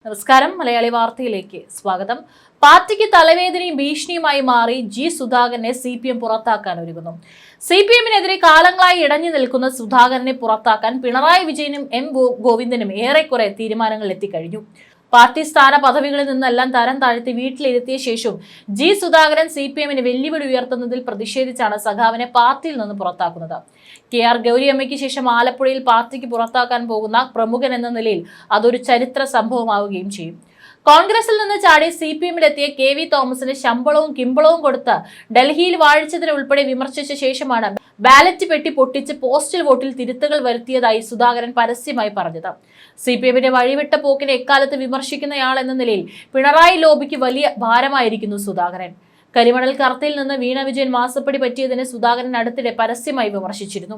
നമസ്കാരം. മലയാളി വാർത്തയിലേക്ക് സ്വാഗതം. പാർട്ടിക്ക് തലവേദനയും ഭീഷണിയുമായി മാറി ജി സുധാകരനെ CPM പുറത്താക്കാൻ ഒരുങ്ങുന്നു. CPMനെതിരെ കാലങ്ങളായി ഇടഞ്ഞു നിൽക്കുന്ന സുധാകരനെ പുറത്താക്കാൻ പിണറായി വിജയനും M ഗോവിന്ദനും ഏറെക്കുറെ തീരുമാനങ്ങൾ എത്തിക്കഴിഞ്ഞു. പാർട്ടി സ്ഥാന പദവികളിൽ നിന്നെല്ലാം തരം താഴ്ത്തി വീട്ടിലിരുത്തിയ ശേഷം ജി സുധാകരൻ CPMന് വെല്ലുവിളി ഉയർത്തുന്നതിൽ പ്രതിഷേധിച്ചാണ് സഖാവിനെ പാർട്ടിയിൽ നിന്ന് പുറത്താക്കുന്നത്. KR ഗൗരിയമ്മയ്ക്ക് ശേഷം ആലപ്പുഴയിൽ പാർട്ടിക്ക് പുറത്താക്കാൻ പോകുന്ന പ്രമുഖൻ എന്ന നിലയിൽ അതൊരു ചരിത്ര സംഭവമാവുകയും ചെയ്യും. കോൺഗ്രസിൽ നിന്ന് ചാടി CPMലെത്തിയ KV തോമസിന് ശമ്പളവും കിമ്പളവും കൊടുത്ത് ഡൽഹിയിൽ വാഴിച്ചതിനെ ഉൾപ്പെടെ വിമർശിച്ച ശേഷമാണ് ബാലറ്റ് പെട്ടി പൊട്ടിച്ച് പോസ്റ്റൽ വോട്ടിൽ തിരുത്തുകൾ വരുത്തിയതായി സുധാകരൻ പരസ്യമായി പറഞ്ഞത്. CPMന്റെ വഴിവിട്ട പോക്കിനെ എക്കാലത്ത് വിമർശിക്കുന്നയാൾ എന്ന നിലയിൽ പിണറായി ലോബിക്ക് വലിയ ഭാരമായിരിക്കുന്നു സുധാകരൻ. കരിമണൽ കർത്തയിൽ നിന്ന് വീണ വിജയൻ മാസപ്പടി പറ്റിയതിനെ സുധാകരൻ അടുത്തിടെ പരസ്യമായി വിമർശിച്ചിരുന്നു.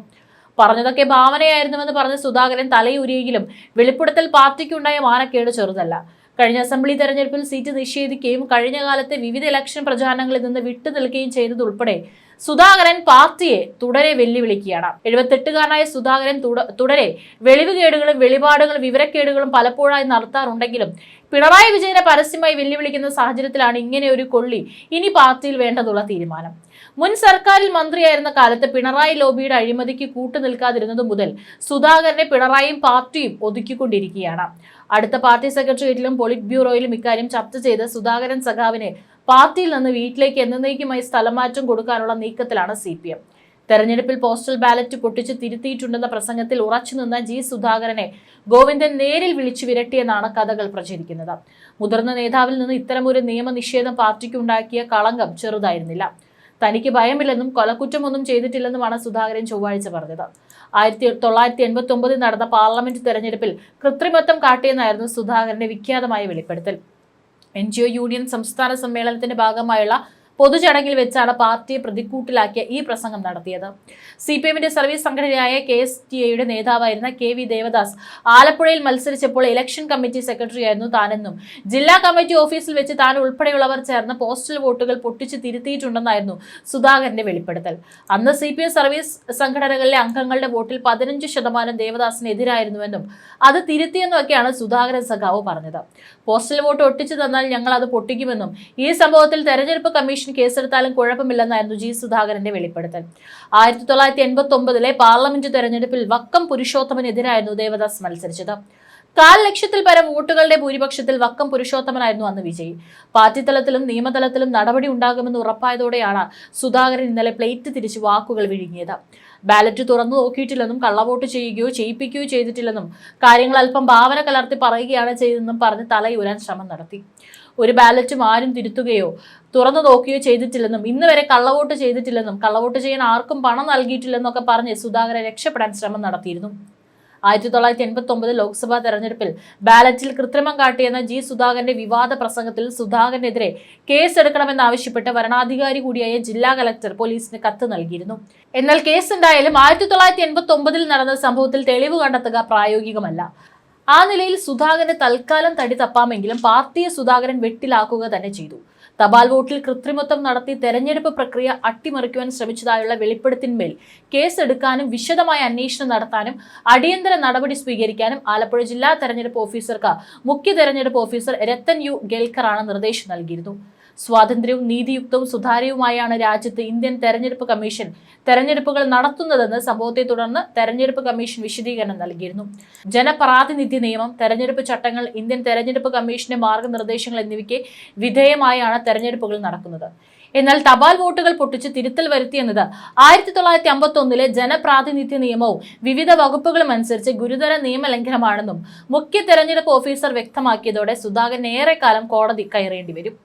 പറഞ്ഞതൊക്കെ ഭാവനയായിരുന്നുവെന്ന് പറഞ്ഞ സുധാകരൻ തലയൂരിയെങ്കിലും വെളിപ്പെടുത്തൽ പാർട്ടിക്കുണ്ടായ മാനക്കേട് ചെറുതല്ല. കഴിഞ്ഞ അസംബ്ലി തെരഞ്ഞെടുപ്പിൽ സീറ്റ് നിഷേധിക്കുകയും കഴിഞ്ഞ കാലത്തെ വിവിധ ഇലക്ഷൻ പ്രചാരണങ്ങളിൽ നിന്ന് വിട്ടുനിൽക്കുകയും ചെയ്തതുൾപ്പെടെ സുധാകരൻ പാർട്ടിയെ തുടരെ വെല്ലുവിളിക്കുകയാണ്. 78കാരനായ സുധാകരൻ തുടരെ വെളിവുകേടുകളും വെളിപാടുകളും വിവരക്കേടുകളും പലപ്പോഴായി നടത്താറുണ്ടെങ്കിലും പിണറായി വിജയനെ പരസ്യമായി വെല്ലുവിളിക്കുന്ന സാഹചര്യത്തിലാണ് ഇങ്ങനെ ഒരു കൊള്ളി ഇനി പാർട്ടിയിൽ വേണ്ടതുള്ള തീരുമാനം. മുൻ സർക്കാരിൽ മന്ത്രിയായിരുന്ന കാലത്ത് പിണറായി ലോബിയുടെ അഴിമതിക്ക് കൂട്ടുനിൽക്കാതിരുന്നത് മുതൽ സുധാകരനെ പിണറായിയും പാർട്ടിയും ഒതുക്കിക്കൊണ്ടിരിക്കുകയാണ്. അടുത്ത പാർട്ടി സെക്രട്ടേറിയറ്റിലും പോളിറ്റ് ബ്യൂറോയിലും ഇക്കാര്യം ചർച്ച ചെയ്ത് സുധാകരൻ സഖാവിനെ പാർട്ടിയിൽ നിന്ന് വീട്ടിലേക്ക് എന്നേക്കുമായി സ്ഥലമാറ്റം കൊടുക്കാനുള്ള നീക്കത്തിലാണ് CPM. തെരഞ്ഞെടുപ്പിൽ പോസ്റ്റൽ ബാലറ്റ് പൊട്ടിച്ച് തിരുത്തിയിട്ടുണ്ടെന്ന പ്രസംഗത്തിൽ ഉറച്ചുനിന്ന ജി സുധാകരനെ ഗോവിന്ദൻ നേരിൽ വിളിച്ചു വിരട്ടിയെന്നാണ് കഥകൾ പ്രചരിക്കുന്നത്. മുതിർന്ന നേതാവിൽ നിന്ന് ഇത്തരമൊരു നിയമനിഷേധം പാർട്ടിക്കുണ്ടാക്കിയ കളങ്കം ചെറുതായിരുന്നില്ല. തനിക്ക് ഭയമില്ലെന്നും കൊലക്കുറ്റമൊന്നും ചെയ്തിട്ടില്ലെന്നുമാണ് സുധാകരൻ ചൊവ്വാഴ്ച പറഞ്ഞത്. 1989 നടന്ന പാർലമെന്റ് തെരഞ്ഞെടുപ്പിൽ കൃത്രിമത്വം കാട്ടിയെന്നായിരുന്നു സുധാകരന്റെ വിഖ്യാതമായ വെളിപ്പെടുത്തൽ. NGO യൂണിയൻ സംസ്ഥാന സമ്മേളനത്തിന്റെ ഭാഗമായുള്ള പൊതുചടങ്ങിൽ വെച്ചാണ് പാർട്ടിയെ പ്രതിക്കൂട്ടിലാക്കിയ ഈ പ്രസംഗം നടത്തിയത്. CPMന്റെ സർവീസ് സംഘടനയായ KSTA നേതാവായിരുന്ന KV ദേവദാസ് ആലപ്പുഴയിൽ മത്സരിച്ചപ്പോൾ ഇലക്ഷൻ കമ്മിറ്റി സെക്രട്ടറിയായിരുന്നു താനെന്നും ജില്ലാ കമ്മിറ്റി ഓഫീസിൽ വെച്ച് താൻ ഉൾപ്പെടെയുള്ളവർ ചേർന്ന് പോസ്റ്റൽ വോട്ടുകൾ പൊട്ടിച്ച് തിരുത്തിയിട്ടുണ്ടെന്നായിരുന്നു സുധാകരന്റെ വെളിപ്പെടുത്തൽ. അന്ന് CPM സർവീസ് സംഘടനകളിലെ അംഗങ്ങളുടെ വോട്ടിൽ 15% ദേവദാസിനെതിരായിരുന്നുവെന്നും അത് തിരുത്തിയെന്നൊക്കെയാണ് സുധാകരൻ സഖാവ് പറഞ്ഞത്. പോസ്റ്റൽ വോട്ട് ഒട്ടിച്ചു തന്നാൽ ഞങ്ങൾ അത് പൊട്ടിക്കുമെന്നും ഈ സംഭവത്തിൽ തെരഞ്ഞെടുപ്പ് കമ്മീഷൻ കേസെടുത്താലും കുഴപ്പമില്ലെന്നായിരുന്നു ജി സുധാകരന്റെ വെളിപ്പെടുത്തൽ. 1989 പാർലമെന്റ് തെരഞ്ഞെടുപ്പിൽ വക്കം പുരുഷോത്തമനെതിരായിരുന്നു ദേവദാസ് മത്സരിച്ചത്. 1/4 ലക്ഷത്തിൽ പരം വോട്ടുകളുടെ ഭൂരിപക്ഷത്തിൽ വക്കം പുരുഷോത്തമനായിരുന്നു അന്ന് വിജയി. പാർട്ടി തലത്തിലും നിയമതലത്തിലും നടപടി ഉണ്ടാകുമെന്ന് ഉറപ്പായതോടെയാണ് സുധാകരൻ ഇന്നലെ പ്ലേറ്റ് തിരിച്ച് വാക്കുകൾ വിഴുങ്ങിയത്. ബാലറ്റ് തുറന്നു നോക്കിയിട്ടില്ലെന്നും കള്ളവോട്ട് ചെയ്യുകയോ ചെയ്യിപ്പിക്കുകയോ ചെയ്തിട്ടില്ലെന്നും കാര്യങ്ങൾ അല്പം ഭാവന കലർത്തി പറയുകയാണ് ചെയ്തതെന്നും പറഞ്ഞ് തലയൂരാൻ ശ്രമം നടത്തി. ഒരു ബാലറ്റും ആരും തിരുത്തുകയോ തുറന്നു നോക്കുകയോ ചെയ്തിട്ടില്ലെന്നും ഇന്ന് വരെ കള്ളവോട്ട് ചെയ്തിട്ടില്ലെന്നും കള്ളവോട്ട് ചെയ്യാൻ ആർക്കും പണം നൽകിയിട്ടില്ലെന്നൊക്കെ പറഞ്ഞ് സുധാകരൻ രക്ഷപ്പെടാൻ ശ്രമം നടത്തിയിരുന്നു. 1989 ലോക്സഭാ തെരഞ്ഞെടുപ്പിൽ ബാലറ്റിൽ കൃത്രിമം കാട്ടിയെന്ന ജി സുധാകരന്റെ വിവാദ പ്രസംഗത്തിൽ സുധാകരനെതിരെ കേസെടുക്കണമെന്നാവശ്യപ്പെട്ട് വരണാധികാരി കൂടിയായ ജില്ലാ കലക്ടർ പോലീസിന് കത്ത് നൽകിയിരുന്നു. എന്നാൽ കേസുണ്ടായാലും 1989 നടന്ന സംഭവത്തിൽ തെളിവ് കണ്ടെത്തുക പ്രായോഗികമല്ല. ആ നിലയിൽ സുധാകരന്റെ തൽക്കാലം തടി തപ്പാമെങ്കിലും പാർട്ടിയെ സുധാകരൻ വെട്ടിലാക്കുക തന്നെ ചെയ്തു. തപാൽ വോട്ടിൽ കൃത്രിമത്വം നടത്തി തെരഞ്ഞെടുപ്പ് പ്രക്രിയ അട്ടിമറിക്കുവാൻ ശ്രമിച്ചതായുള്ള വെളിപ്പെടുത്തിന്മേൽ കേസെടുക്കാനും വിശദമായ അന്വേഷണം നടത്താനും അടിയന്തര നടപടി സ്വീകരിക്കാനും ആലപ്പുഴ ജില്ലാ തെരഞ്ഞെടുപ്പ് ഓഫീസർക്ക് മുഖ്യ തെരഞ്ഞെടുപ്പ് ഓഫീസർ രത്തൻ യു ഗേൽക്കറാണ് നിർദ്ദേശം നൽകിയിരുന്നു. സ്വാതന്ത്ര്യവും നീതിയുക്തവും സുതാര്യവുമായാണ് രാജ്യത്ത് ഇന്ത്യൻ തെരഞ്ഞെടുപ്പ് കമ്മീഷൻ തെരഞ്ഞെടുപ്പുകൾ നടത്തുന്നതെന്ന് സംഭവത്തെ തുടർന്ന് തെരഞ്ഞെടുപ്പ് കമ്മീഷൻ വിശദീകരണം നൽകിയിരുന്നു. ജനപ്രാതിനിധ്യ നിയമം, തെരഞ്ഞെടുപ്പ് ചട്ടങ്ങൾ, ഇന്ത്യൻ തെരഞ്ഞെടുപ്പ് കമ്മീഷന്റെ മാർഗനിർദ്ദേശങ്ങൾ എന്നിവയ്ക്ക് വിധേയമായാണ് തെരഞ്ഞെടുപ്പുകൾ നടക്കുന്നത്. എന്നാൽ തപാൽ വോട്ടുകൾ പൊട്ടിച്ച് തിരുത്തൽ വരുത്തിയെന്നത് 1951 ജനപ്രാതിനിധ്യ നിയമവും വിവിധ വകുപ്പുകളും അനുസരിച്ച് ഗുരുതര നിയമലംഘനമാണെന്നും മുഖ്യ തെരഞ്ഞെടുപ്പ് ഓഫീസർ വ്യക്തമാക്കിയതോടെ സുധാകരൻ ഏറെക്കാലം കോടതി കയറേണ്ടി വരും.